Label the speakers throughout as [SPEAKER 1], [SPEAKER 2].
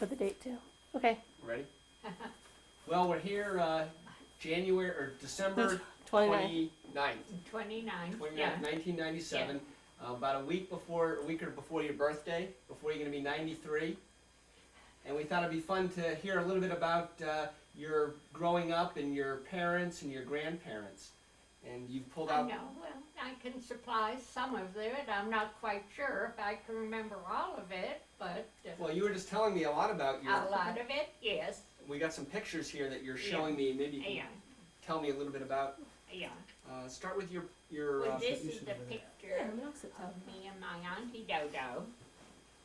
[SPEAKER 1] put the date too. Okay.
[SPEAKER 2] Ready? Well, we're here, January, or December
[SPEAKER 1] 29th.
[SPEAKER 2] 29th.
[SPEAKER 3] 29,
[SPEAKER 2] 29th,
[SPEAKER 3] yeah.
[SPEAKER 2] 1997, about a week or before your birthday, before you're going to be 93. And we thought it'd be fun to hear a little bit about your growing up and your parents and your grandparents. And you've pulled
[SPEAKER 3] I
[SPEAKER 2] out.
[SPEAKER 3] know, well, I can supply some of it. I'm not quite sure if I can remember all of it, but
[SPEAKER 2] Well, you were just telling me a lot about your.
[SPEAKER 3] a lot of it, yes.
[SPEAKER 2] We got some pictures here that you're showing me. Maybe you can
[SPEAKER 3] Yeah,
[SPEAKER 2] tell me a little bit about.
[SPEAKER 3] yeah.
[SPEAKER 2] Start with your.
[SPEAKER 3] Well, this
[SPEAKER 1] you
[SPEAKER 3] is
[SPEAKER 1] should
[SPEAKER 3] the
[SPEAKER 1] have it.
[SPEAKER 3] picture
[SPEAKER 1] Yeah, I'm gonna sit down.
[SPEAKER 3] of me and my Auntie Dodo.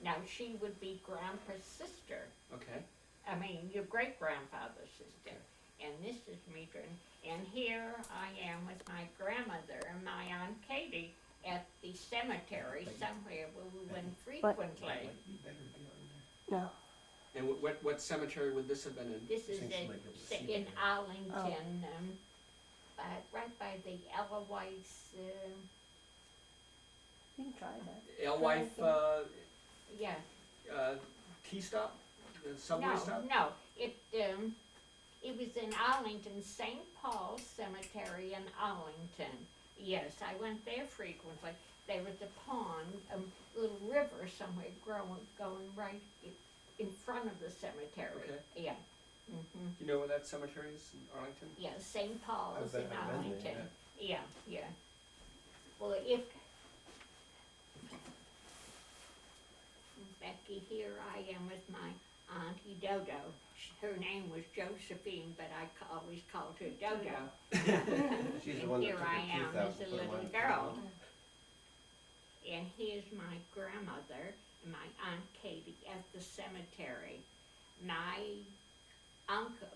[SPEAKER 3] Now, she would be Grandpa's sister.
[SPEAKER 2] Okay.
[SPEAKER 3] I mean, your great-grandfather's sister. And this is me doing, and here I am with my grandmother and my Aunt Katie at the cemetery somewhere where we went frequently.
[SPEAKER 1] No.
[SPEAKER 2] And what cemetery would this have been in?
[SPEAKER 3] This is in Arlington, right by the Eloise,
[SPEAKER 1] You can try that.
[SPEAKER 2] Alewife
[SPEAKER 3] yeah.
[SPEAKER 2] Tea stop? The subway stop?
[SPEAKER 3] No, it was in Arlington, St. Paul's Cemetery in Arlington. Yes, I went there frequently. There was a pond, a little river somewhere going right in front of the cemetery.
[SPEAKER 2] Okay.
[SPEAKER 3] Yeah. Mm-hmm.
[SPEAKER 2] You know where that cemetery is in Arlington?
[SPEAKER 3] Yeah, St. Paul's
[SPEAKER 4] I've
[SPEAKER 3] in
[SPEAKER 4] been there,
[SPEAKER 3] Arlington.
[SPEAKER 4] yeah.
[SPEAKER 3] Yeah. Well, if Becky, here I am with my Auntie Dodo. Her name was Josephine, but I always called her Dodo.
[SPEAKER 4] She's the
[SPEAKER 3] And
[SPEAKER 4] one that
[SPEAKER 3] here
[SPEAKER 4] took
[SPEAKER 3] I
[SPEAKER 4] her
[SPEAKER 3] am
[SPEAKER 4] teeth out
[SPEAKER 3] as a
[SPEAKER 4] and put them
[SPEAKER 3] little
[SPEAKER 4] on.
[SPEAKER 3] girl. And here's my grandmother and my Aunt Katie at the cemetery. My uncle,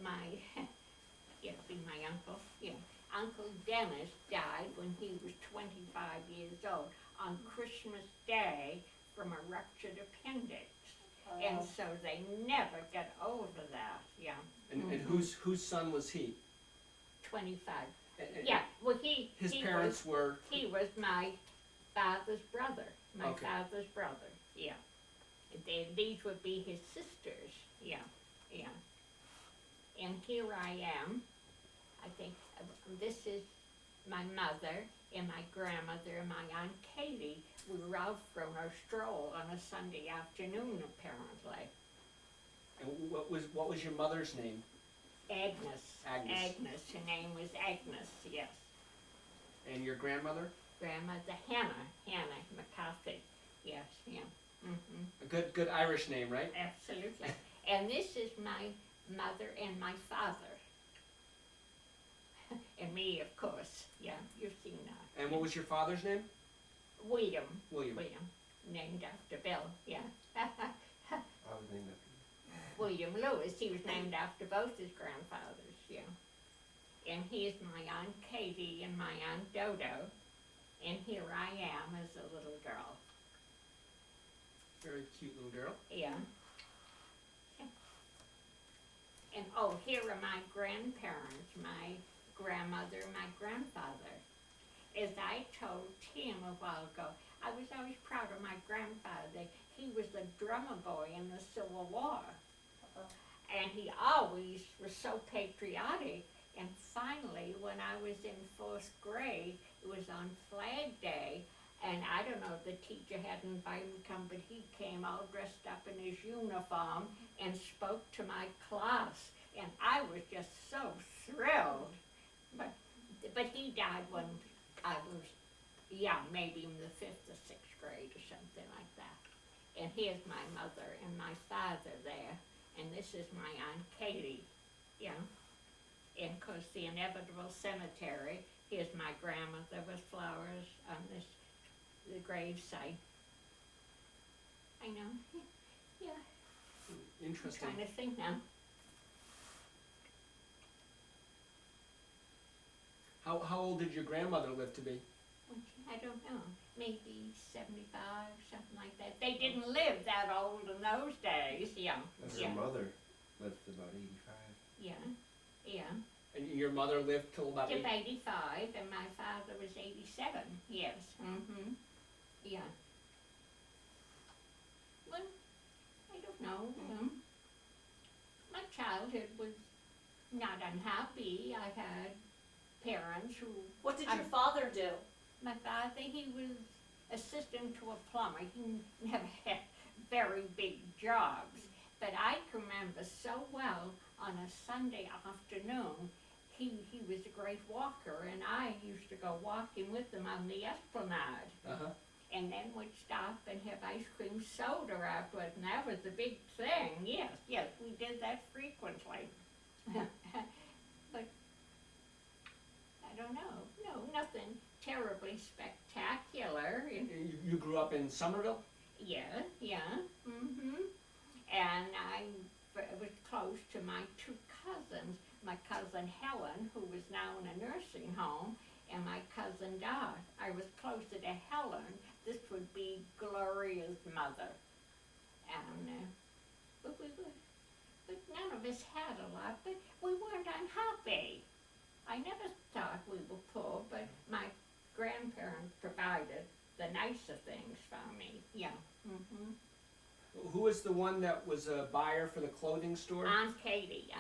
[SPEAKER 3] yeah, be my uncle, yeah. Uncle Dennis died when he was 25 years old on Christmas Day from a ruptured appendix. And so they never got over that, yeah.
[SPEAKER 2] And whose son was he?
[SPEAKER 3] 25.
[SPEAKER 2] And
[SPEAKER 3] Yeah, well,
[SPEAKER 2] His
[SPEAKER 3] he
[SPEAKER 2] parents were.
[SPEAKER 3] He was my father's brother,
[SPEAKER 2] Okay.
[SPEAKER 3] father's brother, yeah. These would be his sisters, yeah. And here I am, I think, this is my mother and my grandmother and my Aunt Katie. We were out for a stroll on a Sunday afternoon, apparently.
[SPEAKER 2] And what was your mother's name?
[SPEAKER 3] Agnes.
[SPEAKER 2] Agnes.
[SPEAKER 3] Her name was Agnes, yes.
[SPEAKER 2] And your grandmother?
[SPEAKER 3] Grandmother Hannah McCarthy, yes, yeah. Mm-hmm.
[SPEAKER 2] A good Irish name, right?
[SPEAKER 3] Absolutely. And this is my mother and my father. And me, of course. Yeah, you've seen that.
[SPEAKER 2] And what was your father's name?
[SPEAKER 3] William,
[SPEAKER 2] William.
[SPEAKER 3] named after Bill, yeah.
[SPEAKER 4] I was named after
[SPEAKER 3] William Lewis, he was named after both his grandfathers, yeah. And here's my Aunt Katie and my Aunt Dodo. And here I am as a little girl.
[SPEAKER 2] Very cute little girl.
[SPEAKER 3] Yeah. And oh, here are my grandparents, my grandmother and my grandfather. As I told Tim a while ago, I was always proud of my grandfather. He was the drummer boy in the Civil War. And he always was so patriotic. And finally, when I was in 4th grade, it was on Flag Day, and I don't know if the teacher hadn't invited him to come, but he came all dressed up in his uniform and spoke to my class, and I was just so thrilled. But he died when I was young, maybe in the 5th or 6th grade or something like that. And here's my mother and my father there, and this is my Aunt Katie, yeah. And of course, the inevitable cemetery. Here's my grandmother with flowers on the grave site. I know, yeah.
[SPEAKER 2] Interesting.
[SPEAKER 3] I'm trying to think now.
[SPEAKER 2] How old did your grandmother live to be?
[SPEAKER 3] I don't know, maybe 75, something like that. They didn't live that old in those days, yeah.
[SPEAKER 4] that.
[SPEAKER 3] Yeah.
[SPEAKER 4] Her mother lived to about 85.
[SPEAKER 3] Yeah.
[SPEAKER 2] And your mother lived till about
[SPEAKER 3] Tip 85, and my father was 87, yes. Mm-hmm. Yeah. Well, I don't know. childhood was not unhappy. I had parents who,
[SPEAKER 5] What did your father do?
[SPEAKER 3] my father, he was assistant to a plumber. He never had very big jobs. But I can remember so well on a Sunday afternoon, he was a great walker, and I used to go walking with him on the esplanade.
[SPEAKER 2] Uh-huh.
[SPEAKER 3] And then we'd stop and have ice cream soda afterwards, and that was the big thing. Yes, yes, we did that frequently. But I don't know. No, nothing terribly spectacular.
[SPEAKER 2] You grew up in Somerville?
[SPEAKER 3] Yeah, yeah. And I was close to my two cousins. My cousin Helen, who was now in a nursing home, and my cousin Dot. I was closer to Helen. This would be Gloria's mother. And but none of us had a lot, but we weren't unhappy. I never thought we were poor, but my grandparents provided the nicer things for me. Yeah.
[SPEAKER 2] Who was the one that was a buyer for the clothing store?
[SPEAKER 3] Aunt Katie.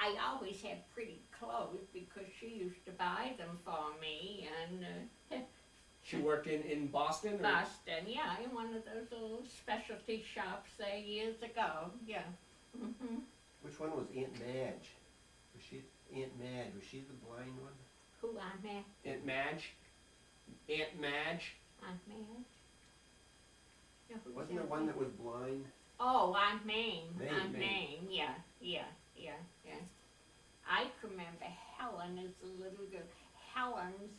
[SPEAKER 3] I always had pretty clothes because she used to buy them for me, and
[SPEAKER 2] She worked in Boston? Or?
[SPEAKER 3] Boston, yeah, in one of those little specialty shops there years ago, yeah.
[SPEAKER 4] Which one was Aunt Madge? Was she Aunt Madge? Was she the blind one?
[SPEAKER 3] Who Aunt Madge?
[SPEAKER 2] Aunt Madge? Aunt Madge?
[SPEAKER 3] Aunt Madge? Yeah, who's
[SPEAKER 4] Wasn't there
[SPEAKER 3] Aunt
[SPEAKER 4] one
[SPEAKER 3] Madge?
[SPEAKER 4] that was blind?
[SPEAKER 3] Oh, Aunt Mame.
[SPEAKER 4] Mame,
[SPEAKER 3] Aunt
[SPEAKER 4] Mame.
[SPEAKER 3] Mame, yeah. I can remember Helen as a little girl. Helen's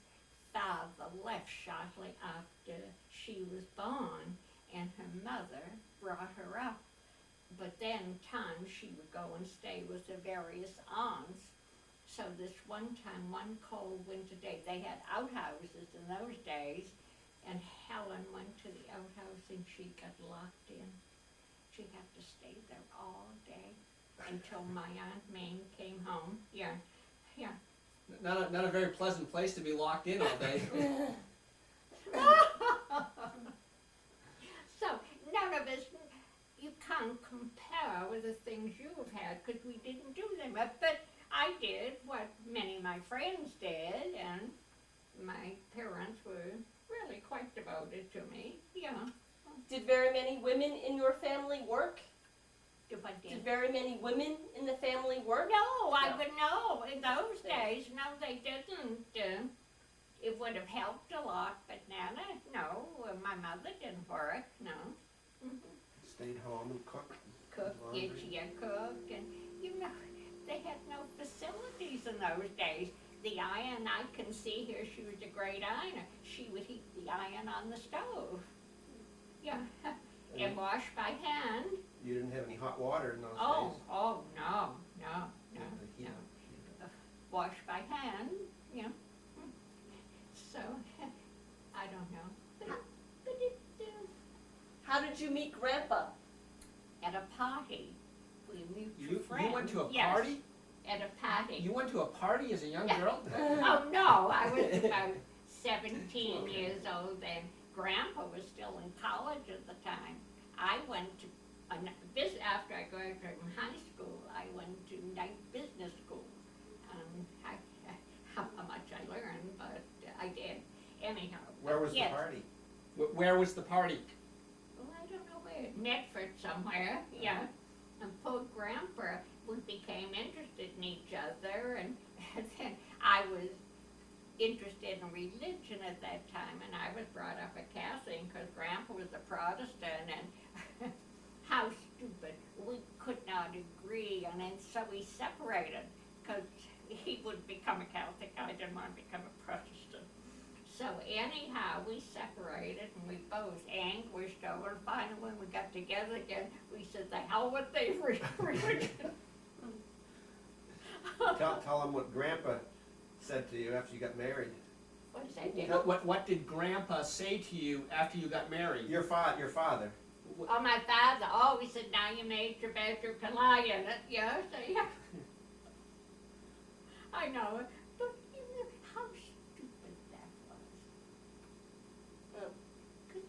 [SPEAKER 3] father left shortly after she was born, and her mother brought her up. But then times she would go and stay with her various aunts. So this one time, one cold winter day, they had outhouses in those days, and Helen went to the outhouse and she got locked in. She had to stay there all day until my Aunt Mame came home. Yeah.
[SPEAKER 2] Not a very pleasant place to be locked in all day.
[SPEAKER 3] So none of us, you can't compare with the things you've had because we didn't do them. But I did what many of my friends did, and my parents were really quite devoted to me. Yeah.
[SPEAKER 5] Did very many women in your family work? Did very many women in the family work?
[SPEAKER 3] No, I would know. In those days, no, they didn't. It would have helped a lot, but Nana, no, my mother didn't work, no.
[SPEAKER 4] Stayed home and cooked.
[SPEAKER 3] Cook,
[SPEAKER 4] laundry.
[SPEAKER 3] cook, and they had no facilities in those days. The iron, I can see here, she was a great ironer. She would heat the iron on the stove. Yeah, and wash by hand.
[SPEAKER 4] You didn't have any hot water in those
[SPEAKER 3] Oh,
[SPEAKER 4] days?
[SPEAKER 3] no.
[SPEAKER 4] The heat.
[SPEAKER 3] Wash by hand, yeah. So, I don't know. But it,
[SPEAKER 5] How did you meet Grandpa?
[SPEAKER 3] at a party, we mutual
[SPEAKER 2] You
[SPEAKER 3] friends.
[SPEAKER 2] went to a
[SPEAKER 3] Yes,
[SPEAKER 2] party?
[SPEAKER 3] at a party.
[SPEAKER 2] You went to a party as a young girl?
[SPEAKER 3] Oh, no, I was about 17 years old, and Grandpa was still in college at the time. I went to, after I graduated from high school, I went to night business school. How much I learned, but I did. Anyhow.
[SPEAKER 4] Where was
[SPEAKER 3] yes.
[SPEAKER 4] the party?
[SPEAKER 2] Where was the party?
[SPEAKER 3] Oh, I don't know where, Medford somewhere, yeah. And poor Grandpa, we became interested in each other, and then I was interested in religion at that time, and I was brought up a Catholic because Grandpa was a Protestant, and how stupid. We could not agree, and then so we separated because he would become a Catholic, I didn't want to become a Protestant. So anyhow, we separated, and we both anguished over it. Finally, when we got together again, we said, the hell with the religion.
[SPEAKER 4] Tell them what Grandpa said to you after you got married.
[SPEAKER 3] What does that do?
[SPEAKER 2] What did Grandpa say to you after you got married?
[SPEAKER 4] Your father.
[SPEAKER 3] Oh, my father, oh, he said, now you made your bed, you can lie in it. Yeah, so yeah. I know it, but how stupid that was. Because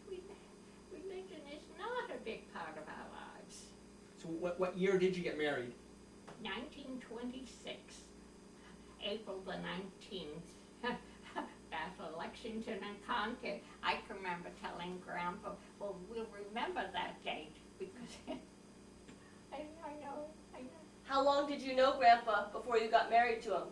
[SPEAKER 3] religion is not a big part of our lives.
[SPEAKER 2] So what year did you get married?
[SPEAKER 3] 1926, April the 19th. Battle of Lexington and Concord. I can remember telling Grandpa, well, we'll remember that date because I know.
[SPEAKER 5] How long did you know Grandpa before you got married to him?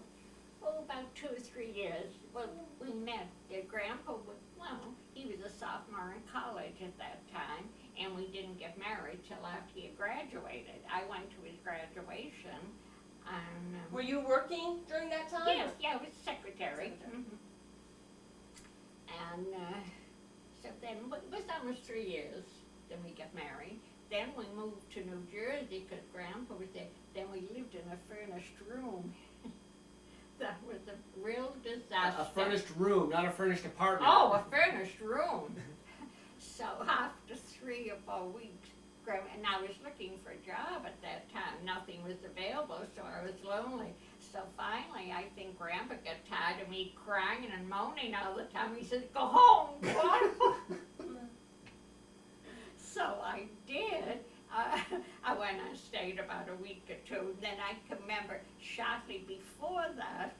[SPEAKER 3] Oh, about 2 or 3 years. Well, we met. Grandpa was, well, he was a sophomore in college at that time, and we didn't get married till after he had graduated. I went to his graduation, and
[SPEAKER 5] Were you working during that time?
[SPEAKER 3] yes, yeah, I was secretary. Mhm. And so then it was almost 3 years. Then we got married. Then we moved to New Jersey because Grandpa was there. Then we lived in a furnished room. That was a real disaster.
[SPEAKER 2] A furnished room, not a furnished apartment.
[SPEAKER 3] Oh, a furnished room. So after 3 or 4 weeks, and I was looking for a job at that time. Nothing was available, so I was lonely. So finally, I think Grandpa got tired of me crying and moaning all the time. He said, "Go home, go home." So I did. I went and stayed about a week or 2. Then I can remember shortly before that,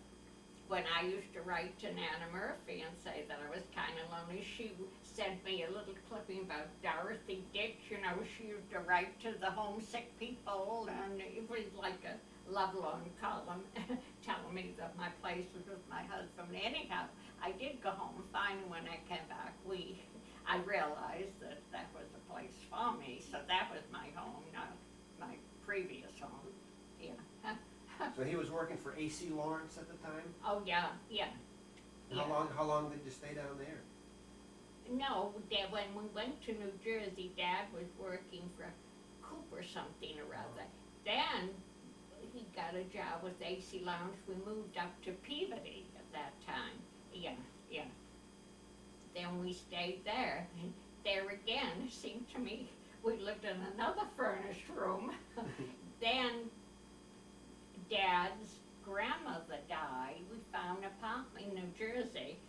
[SPEAKER 3] when I used to write to Nana Murphy and say that I was kind of lonely, she sent me a little clipping about Dorothy Dix. You know, she used to write to the homesick people, and it was like a love-long column telling me that my place was with my husband. Anyhow, I did go home. Finally, when I came back, I realized that that was the place for me. So that was my home, not my previous home. Yeah.
[SPEAKER 4] So he was working for A.C. Lawrence at the time?
[SPEAKER 3] Oh, yeah.
[SPEAKER 4] How long did you stay down there?
[SPEAKER 3] No, Dad, when we went to New Jersey, Dad was working for Cooper something or other. Then he got a job with A.C. Lawrence. We moved up to Peabody at that time. Yeah. Then we stayed there. And there again, it seemed to me, we lived in another furnished room. Then Dad's grandmother died. We found an apartment in New Jersey,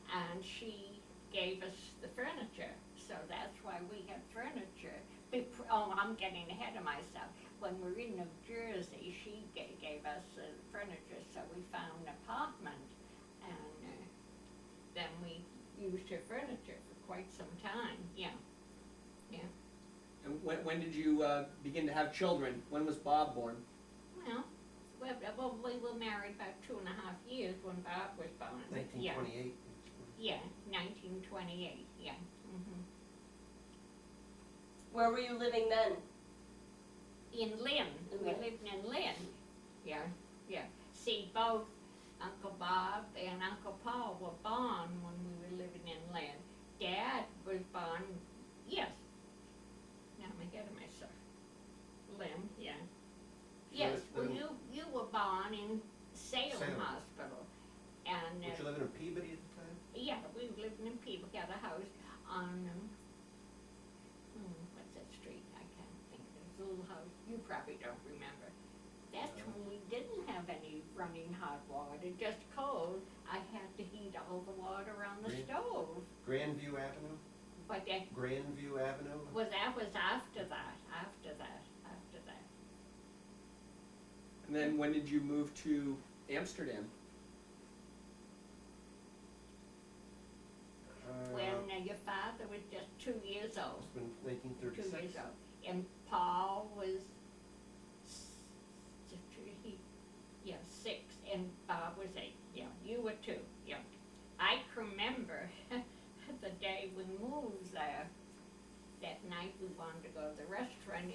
[SPEAKER 3] and she gave us the furniture. So that's why we had furniture. Oh, I'm getting ahead of myself. When we were in New Jersey, she gave us furniture, so we found an apartment, and then we used her furniture for quite some time. Yeah.
[SPEAKER 2] And when did you begin to have children? When was Bob born?
[SPEAKER 3] Well, we were married about 2.5 years when Bob was born.
[SPEAKER 4] 1928.
[SPEAKER 3] Yeah, 1928, yeah. Mm-hmm.
[SPEAKER 5] Where were you living then?
[SPEAKER 3] In Lynn. We lived in Lynn. Yeah. See, both Uncle Bob and Uncle Paul were born when we were living in Lynn. Dad was born, yes. Now I'm ahead of myself. Lynn, yeah. Yes, well, you were born in Salem Hospital. And
[SPEAKER 4] were you living in Peabody at the time?
[SPEAKER 3] yeah, we were living in Peabody. We had a house on, what's that street? I can't think. There's a little house. You probably don't remember. That's when we didn't have any running hot water, just cold. I had to heat all the water on the stove.
[SPEAKER 4] Grandview Avenue?
[SPEAKER 3] But that
[SPEAKER 4] Grandview Avenue?
[SPEAKER 3] was after that.
[SPEAKER 2] And then when did you move to Amsterdam?
[SPEAKER 3] When your father was just 2 years old.
[SPEAKER 4] It's been 1936.
[SPEAKER 3] 2 years old. And Paul was 6, and Bob was 8. Yeah, you were 2. Yeah. I can remember the day we moved there. That night we wanted to go to the restaurant,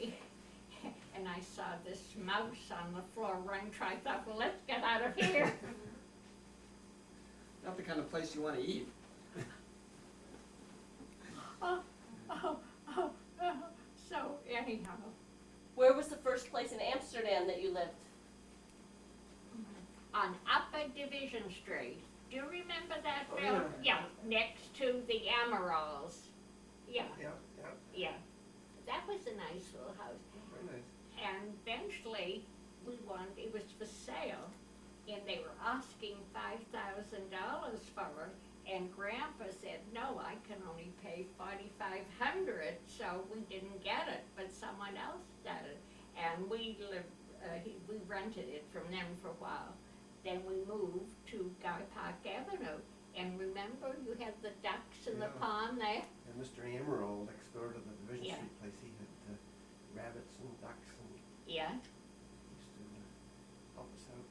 [SPEAKER 3] and I saw this mouse on the floor running. I thought, well, let's get out of here.
[SPEAKER 2] Not the kind of place you want to eat.
[SPEAKER 3] So anyhow.
[SPEAKER 5] Where was the first place in Amsterdam that you lived?
[SPEAKER 3] On Upper Division Street. Do you remember that
[SPEAKER 4] Oh,
[SPEAKER 3] building?
[SPEAKER 4] yeah.
[SPEAKER 3] Next to the Emeralds. Yeah.
[SPEAKER 4] Yeah.
[SPEAKER 3] That was a nice little house.
[SPEAKER 4] Very nice.
[SPEAKER 3] And eventually, it was for sale, and they were asking $5,000 for it, and Grandpa said, no, I can only pay $4,500, so we didn't get it, but someone else got it. And we lived we rented it from them for a while. Then we moved to Guy Park Avenue. And remember, you had the ducks in the
[SPEAKER 4] Yeah.
[SPEAKER 3] pond there?
[SPEAKER 4] And Mr. Amaral, next door to the Division
[SPEAKER 3] Yeah.
[SPEAKER 4] Street place, he had rabbits and ducks and
[SPEAKER 3] Yeah.
[SPEAKER 4] used to help us out.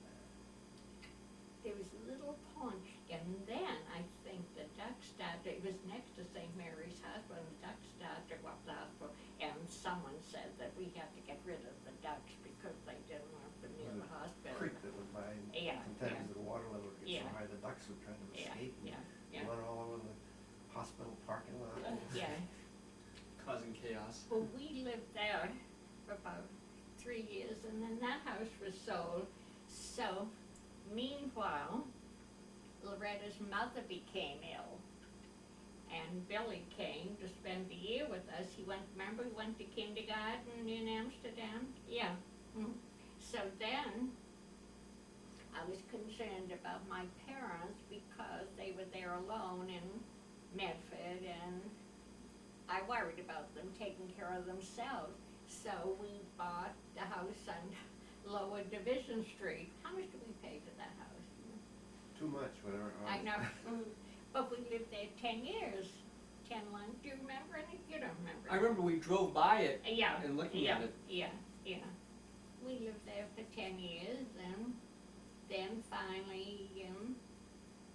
[SPEAKER 3] There was a little pond, and then I think the ducks started, it was next to St. Mary's Hospital, and the ducks started to go up the hospital, and someone said that we had to get rid of the ducks because they didn't want them near the hospital.
[SPEAKER 4] Creek that went by, and
[SPEAKER 3] Yeah,
[SPEAKER 4] sometimes the water level would get
[SPEAKER 3] Yeah.
[SPEAKER 4] so high, the ducks would try to
[SPEAKER 3] Yeah,
[SPEAKER 4] escape
[SPEAKER 3] yeah,
[SPEAKER 4] and
[SPEAKER 3] yeah.
[SPEAKER 4] run all over the hospital parking lot.
[SPEAKER 3] Yeah,
[SPEAKER 2] Causing chaos.
[SPEAKER 3] well, we lived there for about 3 years, and then that house was sold. So, meanwhile, Loretta's mother became ill, and Billy came to spend the year with us. He went, remember, he went to kindergarten in Amsterdam? Yeah. So then, I was concerned about my parents because they were there alone in Medford, and I worried about them taking care of themselves. So we bought the house on Lower Division Street. How much did we pay for that house?
[SPEAKER 4] Too much, whatever.
[SPEAKER 3] I know, but we lived there 10 years. 10 long, do you remember any? You don't remember.
[SPEAKER 2] I remember we drove by it
[SPEAKER 3] Yeah.
[SPEAKER 2] and looking
[SPEAKER 3] yeah,
[SPEAKER 2] at it.
[SPEAKER 3] Yeah, yeah. We lived there for 10 years, and then finally,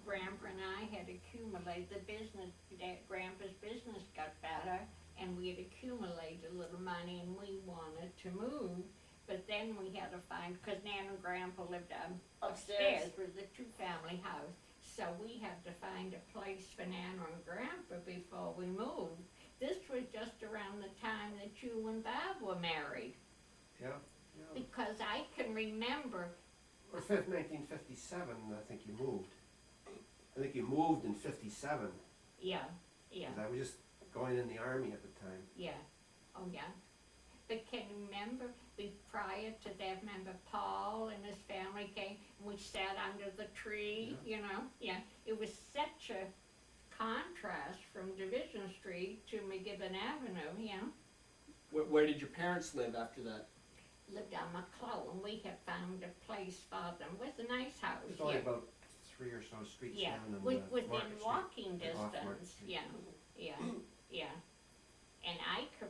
[SPEAKER 3] Grandpa and I had accumulated the business, that Grandpa's business got better, and we had accumulated a little money, and we wanted to move. But then we had to find, because Nan and Grandpa lived upstairs, was a 2-family house. So we had to find a place for Nana and Grandpa before we moved. This was just around the time that you and Bob were married,
[SPEAKER 4] Yeah, yeah.
[SPEAKER 3] because I can remember,
[SPEAKER 4] Or 1957, I think you moved. I think you moved in 57,
[SPEAKER 3] yeah,
[SPEAKER 4] because I was just going in the Army at the time.
[SPEAKER 3] yeah, oh yeah. But can you remember, prior to that, remember Paul and his family came, and we sat under the tree, Yeah, it was such a contrast from Division Street to McGibbon Avenue,
[SPEAKER 2] Where did your parents live after that?
[SPEAKER 3] Lived on McClellan. We had found a place for them. It was a nice house.
[SPEAKER 4] It's only about 3 or so streets
[SPEAKER 3] Yeah,
[SPEAKER 4] down in
[SPEAKER 3] within
[SPEAKER 4] Market Street.
[SPEAKER 3] walking
[SPEAKER 4] Off Market
[SPEAKER 3] distance.
[SPEAKER 4] Street.
[SPEAKER 3] Yeah. And I can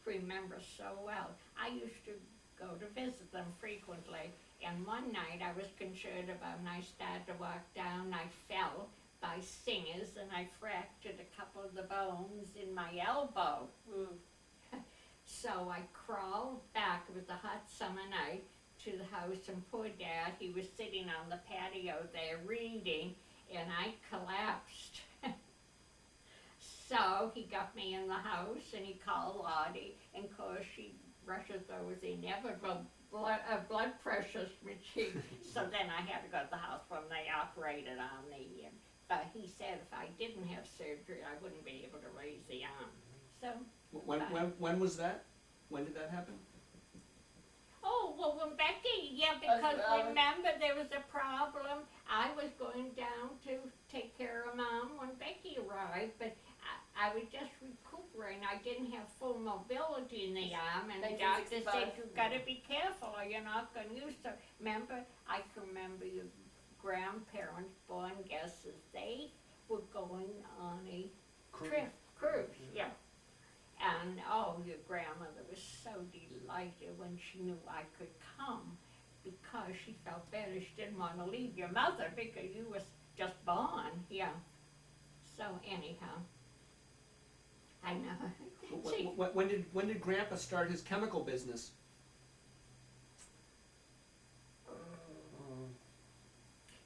[SPEAKER 3] remember so well. I used to go to visit them frequently, and one night I was concerned about, and I started to walk down, and I fell by Singers, and I fractured a couple of the bones in my elbow. So I crawled back, it was a hot summer night, to the house, and poor Dad, he was sitting on the patio there reading, and I collapsed. So he got me in the house, and he called Lottie, and of course she rushes those inevitable blood pressure machine. So then I had to go to the hospital, and they operated on me. But he said if I didn't have surgery, I wouldn't be able to raise the arm. So.
[SPEAKER 2] When was that? When did that happen?
[SPEAKER 3] Oh, well, when Becky, because remember there was a problem. I was going down to take care of Mom when Becky arrived, but I was just recuperating. I didn't have full mobility in the arm, and the doctor said, you've got to be careful or you're not going to use it. Remember, I can remember your grandparents, born guesses, they were going on a cruise, yeah. And your grandmother was so delighted when she knew I could come, because she felt better. She didn't want to leave your mother because you was just born, yeah. So anyhow, I know. See,
[SPEAKER 2] When did Grandpa start his chemical business?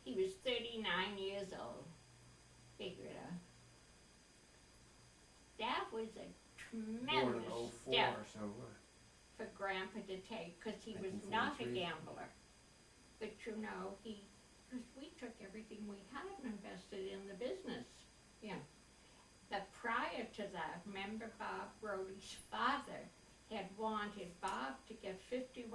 [SPEAKER 3] he was 39 years old. Figure it out. That was a tremendous
[SPEAKER 4] Born in 04
[SPEAKER 3] step
[SPEAKER 4] or so.
[SPEAKER 3] for Grandpa to take, because he was not a
[SPEAKER 4] 1943.
[SPEAKER 3] gambler. But because we took everything we had and invested in the business, yeah. But prior to that, remember Bob Brody's father had wanted Bob to get 51%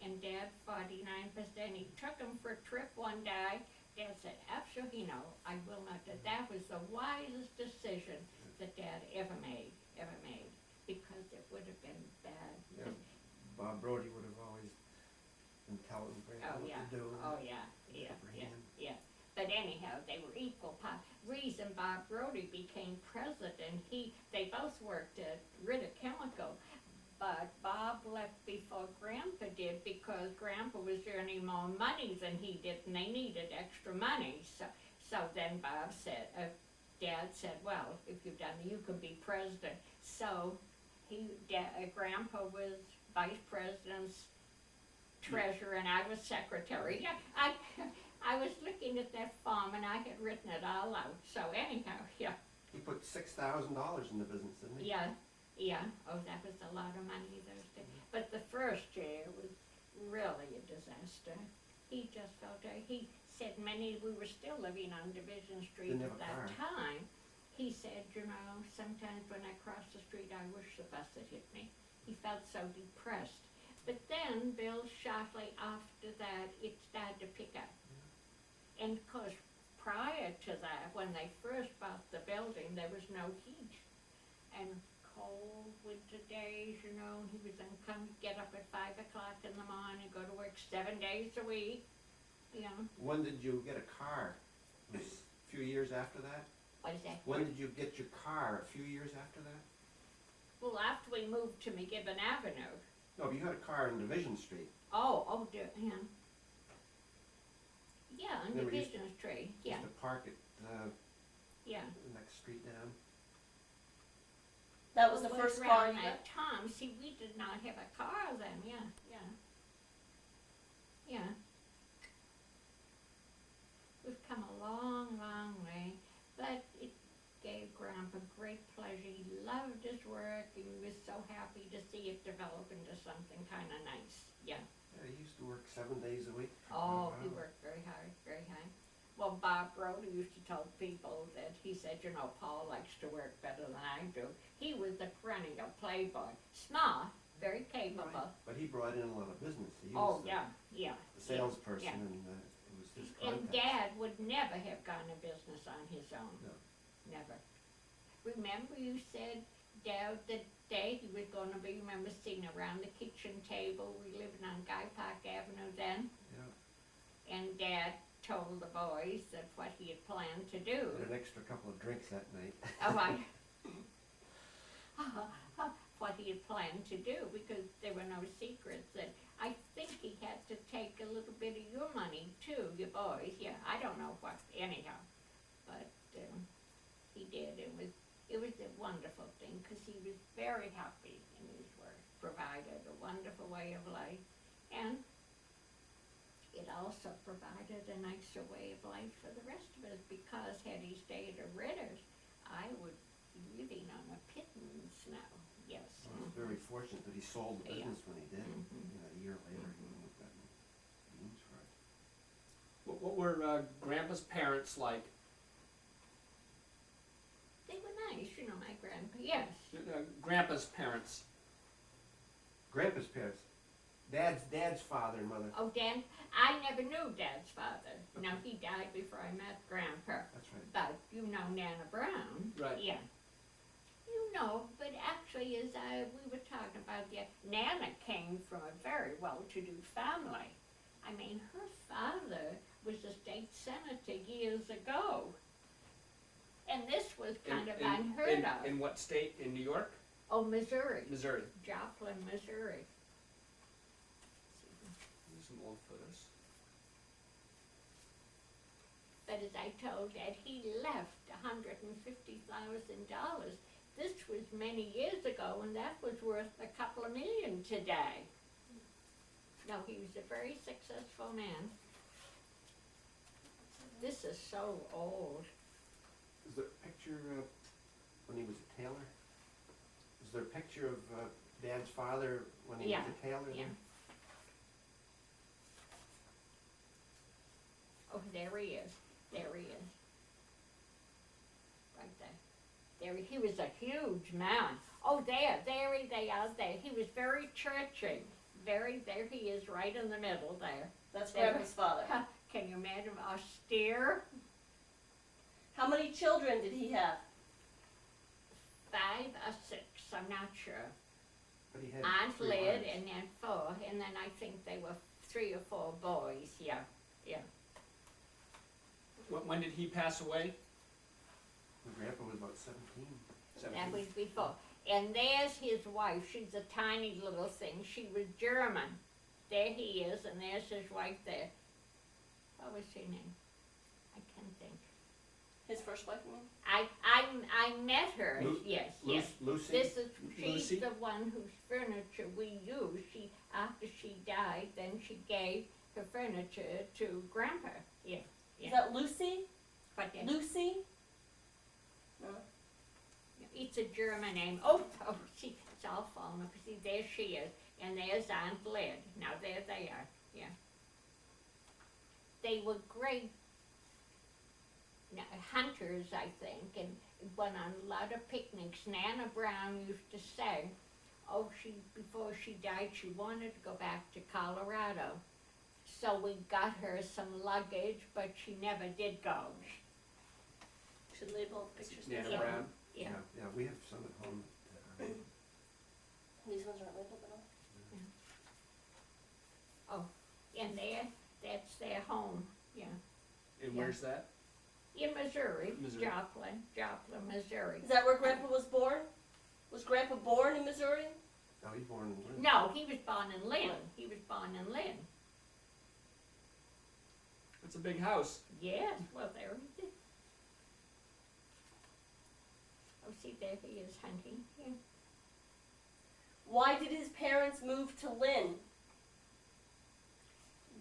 [SPEAKER 3] and Dad 49%. He took him for a trip one day. Dad said, absolutely no, I will not do. That was the wisest decision that Dad ever made, because it would have been bad.
[SPEAKER 4] Yeah. Bob Brody would have always and telling Grandpa
[SPEAKER 3] Oh,
[SPEAKER 4] what
[SPEAKER 3] yeah.
[SPEAKER 4] to do.
[SPEAKER 3] Oh, yeah, yeah, yeah. But anyhow, they were equal reason Bob Brody became president, they both worked at Ritter Chemical, but Bob left before Grandpa did because Grandpa was earning more money than he did, and they needed extra money. So then Bob said, Dad said, well, if you've done it, you can be president. So Grandpa was vice president's treasurer, and I was secretary. Yeah, I was looking at that form, and I had written it all out. So anyhow, yeah.
[SPEAKER 4] He put $6,000 in the business, didn't he?
[SPEAKER 3] Yeah. Oh, that was a lot of money those days. But the first year was really a disaster. He just felt he said we were still living on Division Street
[SPEAKER 4] Didn't
[SPEAKER 3] at
[SPEAKER 4] have a
[SPEAKER 3] that time. He said, sometimes when I cross the street, I wish the bus had hit me. He felt so depressed. But then, Bill, shortly after that, it started to pick up. And of course, prior to that, when they first bought the building, there was no heat. And cold winter days, he was get up at 5 o'clock in the morning, go to work 7 days a week,
[SPEAKER 4] When did you get a car? It was a few years after that?
[SPEAKER 3] What is that?
[SPEAKER 4] When did you get your car? A few years after that?
[SPEAKER 3] Well, after we moved to McGibbon Avenue.
[SPEAKER 4] No, but you had a car in Division Street.
[SPEAKER 3] Oh, yeah. Yeah, on
[SPEAKER 4] Remember,
[SPEAKER 3] Division Street, yeah,
[SPEAKER 4] Used to park at
[SPEAKER 3] yeah.
[SPEAKER 4] the next street down.
[SPEAKER 5] That was the
[SPEAKER 3] Well,
[SPEAKER 5] first
[SPEAKER 3] around
[SPEAKER 5] car you
[SPEAKER 3] that
[SPEAKER 5] got?
[SPEAKER 3] time, see, we did not have a car then, yeah. We've come a long, long way, but it gave Grandpa great pleasure. He loved his work, and he was so happy to see it develop into something kind of nice, yeah.
[SPEAKER 4] Yeah, he used to work 7 days a week. for
[SPEAKER 3] Oh,
[SPEAKER 4] quite a
[SPEAKER 3] he
[SPEAKER 4] while.
[SPEAKER 3] worked very hard, very hard. Well, Bob Brody used to tell people that he said, Paul likes to work better than I do. He was the perennial playboy, smart, very capable.
[SPEAKER 4] Right. But he brought in a lot of business. He
[SPEAKER 3] Oh,
[SPEAKER 4] was
[SPEAKER 3] yeah.
[SPEAKER 4] the salesperson,
[SPEAKER 3] yeah.
[SPEAKER 4] and it was his
[SPEAKER 3] And
[SPEAKER 4] contact.
[SPEAKER 3] Dad would never have gone to business on his own.
[SPEAKER 4] No.
[SPEAKER 3] Never. Remember you said, Dad, the day he was going to be, remember sitting around the kitchen table, we lived on Guy Park Avenue then,
[SPEAKER 4] Yeah.
[SPEAKER 3] and Dad told the boys that what he had planned to do.
[SPEAKER 4] Had an extra couple of drinks that night.
[SPEAKER 3] What he had planned to do, because there were no secrets, that I think he had to take a little bit of your money too, you boys, yeah, I don't know what, anyhow, but he did. It was a wonderful thing, because he was very happy in his work, provided a wonderful way of life, and it also provided a nicer way of life for the rest of us, because had he stayed at Ritter's, I would be living on a pittance now, yes.
[SPEAKER 4] I was very fortunate that he sold the
[SPEAKER 3] Yeah.
[SPEAKER 4] business when he did.
[SPEAKER 3] Mhm.
[SPEAKER 4] A year later, he would have gotten beans for it.
[SPEAKER 2] What were Grandpa's parents like?
[SPEAKER 3] They were nice, my grandpa, yes.
[SPEAKER 2] Grandpa's parents.
[SPEAKER 4] Grandpa's parents. Dad's father and mother.
[SPEAKER 3] Oh, Dad, I never knew Dad's father. No, he died before I met Grandpa.
[SPEAKER 4] That's right.
[SPEAKER 3] But Nana Brown.
[SPEAKER 2] Right.
[SPEAKER 3] Yeah. But actually, as we were talking about, Nana came from a very well-to-do family. I mean, her father was a state senator years ago. And this was kind of unheard of.
[SPEAKER 2] In what state? In New York?
[SPEAKER 3] Oh, Missouri.
[SPEAKER 2] Missouri.
[SPEAKER 3] Joplin, Missouri.
[SPEAKER 2] There's some old photos.
[SPEAKER 3] But as I told Dad, he left $150,000. This was many years ago, and that was worth a couple of million today. No, he was a very successful man. This is so old.
[SPEAKER 4] Is there a picture when he was a tailor? Is there a picture of Dad's father when he was a tailor?
[SPEAKER 3] Yeah. Oh, there he is. There he is. Right there. He was a huge man. Oh, they are there. He was very churchy. There he is, right in the middle there.
[SPEAKER 5] That's Grandpa's father.
[SPEAKER 3] Can you imagine, austere?
[SPEAKER 5] How many children did he have?
[SPEAKER 3] 5 or 6, I'm not sure.
[SPEAKER 4] But he had
[SPEAKER 3] Aunt
[SPEAKER 4] 3
[SPEAKER 3] Lyd
[SPEAKER 4] wives.
[SPEAKER 3] and then 4, and then I think they were 3 or 4 boys, yeah.
[SPEAKER 2] When did he pass away?
[SPEAKER 4] My grandpa was about 17.
[SPEAKER 3] That was before. And there's his wife. She's a tiny little thing. She was German. There he is, and there's his wife there. What was her name? I can't think.
[SPEAKER 5] His first wife, you mean?
[SPEAKER 3] I met her. Yes.
[SPEAKER 4] Lucy?
[SPEAKER 3] This is she's
[SPEAKER 2] Lucy?
[SPEAKER 3] the one whose furniture we used. She after she died, then she gave her furniture to Grandpa. Yeah.
[SPEAKER 5] Is that Lucy?
[SPEAKER 3] But
[SPEAKER 5] Lucy? No.
[SPEAKER 3] it's a German name. Oh, see, it's all fallen up. See, there she is, and there's Aunt Lyd. Now there they are. Yeah. They were great hunters, I think, and went on a lot of picnics. Nana Brown used to say, before she died, she wanted to go back to Colorado. So we got her some luggage, but she never did go.
[SPEAKER 5] Should label the pictures.
[SPEAKER 2] Nana
[SPEAKER 3] Yeah.
[SPEAKER 2] Brown?
[SPEAKER 3] Yeah.
[SPEAKER 4] Yeah, we have some at home that are,
[SPEAKER 5] These ones aren't labeled at all?
[SPEAKER 3] And that's their home, yeah.
[SPEAKER 2] And
[SPEAKER 3] Yeah.
[SPEAKER 2] where's that?
[SPEAKER 3] In Missouri,
[SPEAKER 2] Missouri.
[SPEAKER 3] Joplin, Missouri.
[SPEAKER 5] Is that where Grandpa was born? Was Grandpa born in Missouri?
[SPEAKER 4] oh, he's born in Lynn.
[SPEAKER 3] No, he was born in Lynn. He was born in Lynn.
[SPEAKER 2] It's a big house.
[SPEAKER 3] Yes, well, there he is. Oh, see, there he is hunting. Yeah.
[SPEAKER 5] Why did his parents move to Lynn?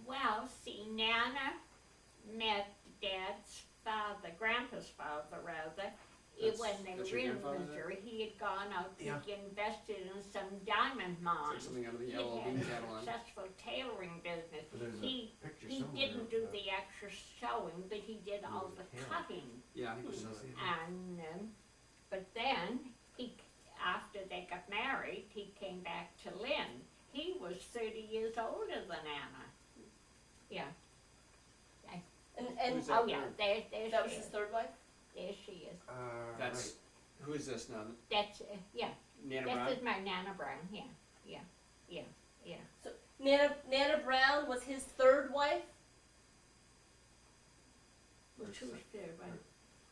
[SPEAKER 3] Well, see, Nana met Dad's father, Grandpa's father, rather, when they
[SPEAKER 2] That's
[SPEAKER 3] were
[SPEAKER 2] your
[SPEAKER 3] in
[SPEAKER 2] grandfather there?
[SPEAKER 3] Missouri. He had gone out
[SPEAKER 4] Yeah.
[SPEAKER 3] to invested in some diamond
[SPEAKER 2] It's
[SPEAKER 3] mines.
[SPEAKER 2] like something out of the
[SPEAKER 3] He
[SPEAKER 2] LLB
[SPEAKER 3] had a
[SPEAKER 2] catalog.
[SPEAKER 3] successful tailoring business.
[SPEAKER 4] But there's
[SPEAKER 3] He
[SPEAKER 4] a picture
[SPEAKER 3] He
[SPEAKER 4] somewhere.
[SPEAKER 3] didn't do
[SPEAKER 4] of,
[SPEAKER 3] the actual sewing, but he did
[SPEAKER 4] He
[SPEAKER 3] all
[SPEAKER 4] was a
[SPEAKER 3] the
[SPEAKER 4] tailor.
[SPEAKER 3] cutting.
[SPEAKER 2] Yeah, I think it
[SPEAKER 4] Did
[SPEAKER 2] was
[SPEAKER 4] I see that?
[SPEAKER 3] And but then after they got married, he came back to Lynn. He was 30 years older than Anna. Yeah.
[SPEAKER 5] And
[SPEAKER 2] Who's that?
[SPEAKER 3] Oh yeah. There
[SPEAKER 5] that was
[SPEAKER 3] she
[SPEAKER 5] his
[SPEAKER 3] is.
[SPEAKER 5] third wife?
[SPEAKER 3] There she is.
[SPEAKER 2] That's, who is this now?
[SPEAKER 3] That's yeah.
[SPEAKER 2] Nana
[SPEAKER 3] This
[SPEAKER 2] Brown?
[SPEAKER 3] is my Nana Brown. Yeah.
[SPEAKER 5] So Nana Brown was his third wife?
[SPEAKER 3] Which
[SPEAKER 4] There's
[SPEAKER 3] was
[SPEAKER 4] sec-
[SPEAKER 3] third one?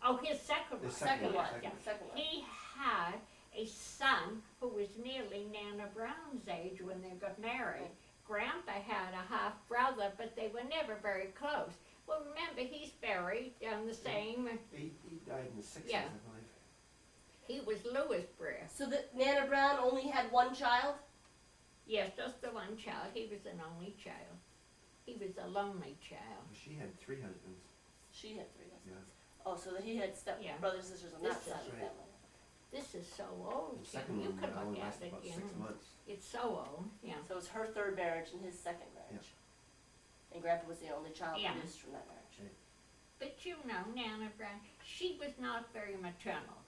[SPEAKER 3] Oh, his second
[SPEAKER 4] The
[SPEAKER 3] wife.
[SPEAKER 5] Second
[SPEAKER 4] one,
[SPEAKER 5] wife.
[SPEAKER 4] second.
[SPEAKER 5] Second wife.
[SPEAKER 3] He had a son who was nearly Nana Brown's age when they got married. Grandpa had a half brother, but they were never very close. Well, remember, he's buried on the same.
[SPEAKER 4] He died in the 60s,
[SPEAKER 3] Yeah.
[SPEAKER 4] I believe.
[SPEAKER 3] He was Louis Breer.
[SPEAKER 5] So that Nana Brown only had one child?
[SPEAKER 3] Yes, just the one child. He was an only child. He was a lonely child.
[SPEAKER 4] She had 3 husbands.
[SPEAKER 5] She had 3 husbands.
[SPEAKER 4] Yeah.
[SPEAKER 5] Oh, so that he had step
[SPEAKER 3] Yeah.
[SPEAKER 5] brothers and sisters on that
[SPEAKER 3] This
[SPEAKER 5] side of the
[SPEAKER 4] is-
[SPEAKER 5] family.
[SPEAKER 3] This is so old,
[SPEAKER 4] The
[SPEAKER 3] Jim.
[SPEAKER 4] second
[SPEAKER 3] You
[SPEAKER 4] one
[SPEAKER 3] could
[SPEAKER 4] only
[SPEAKER 3] look at
[SPEAKER 4] lasted
[SPEAKER 3] it,
[SPEAKER 4] about
[SPEAKER 3] you
[SPEAKER 4] 6
[SPEAKER 3] know.
[SPEAKER 4] months.
[SPEAKER 3] It's so old, yeah.
[SPEAKER 5] So it was her third marriage and his second marriage. And Grandpa was the only child
[SPEAKER 3] Yeah.
[SPEAKER 5] produced from that marriage.
[SPEAKER 3] But you know, Nana Brown, she was not very maternal.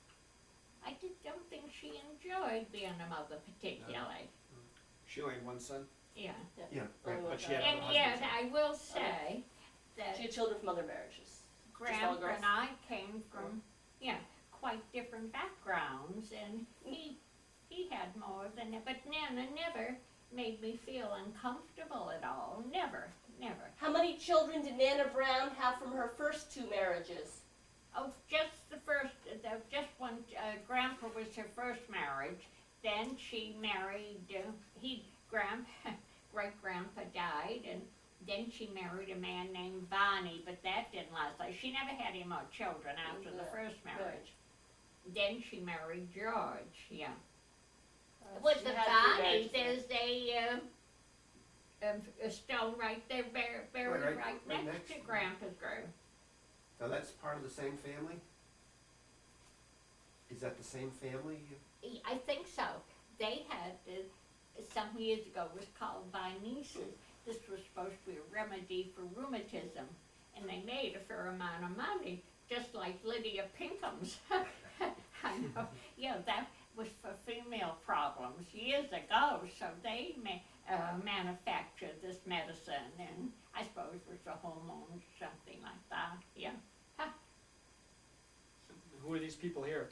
[SPEAKER 3] I don't think she enjoyed being a mother particularly.
[SPEAKER 2] She only had one son?
[SPEAKER 3] Yeah.
[SPEAKER 4] Yeah,
[SPEAKER 5] Only
[SPEAKER 4] right.
[SPEAKER 5] one
[SPEAKER 2] But she
[SPEAKER 5] child.
[SPEAKER 2] had
[SPEAKER 3] And
[SPEAKER 2] other
[SPEAKER 3] yet,
[SPEAKER 2] husbands.
[SPEAKER 3] I will say that
[SPEAKER 5] She had children from other marriages. all
[SPEAKER 3] Grandpa
[SPEAKER 5] girls?
[SPEAKER 3] and I came from, quite different backgrounds, and he had more than that. But Nana never made me feel uncomfortable at all. Never.
[SPEAKER 5] How many children did Nana Brown have from her first 2 marriages?
[SPEAKER 3] Oh, just the first, just one, Grandpa was her first marriage. Then she married, great-grandpa died, and then she married a man named Bonnie, but that didn't last. She never had any more children after the
[SPEAKER 5] Yeah,
[SPEAKER 3] first
[SPEAKER 5] right.
[SPEAKER 3] marriage. Then she married George, yeah.
[SPEAKER 5] So
[SPEAKER 3] With
[SPEAKER 5] she
[SPEAKER 3] the
[SPEAKER 5] had 3
[SPEAKER 3] Bonnie,
[SPEAKER 5] marriages.
[SPEAKER 3] there's a stone right there, buried
[SPEAKER 4] Right
[SPEAKER 3] right
[SPEAKER 4] next.
[SPEAKER 3] next to Grandpa's grave.
[SPEAKER 4] Now that's part of the same family? Is that the same family?
[SPEAKER 3] I think so. They had, some years ago, it was called Vinesis. This was supposed to be a remedy for rheumatism, and they made a fair amount of money, just like Lydia Pinkham's. I know, that was for female problems years ago, so they manufactured this medicine, and I suppose it was a hormone, something like that, yeah.
[SPEAKER 2] Who are these people here?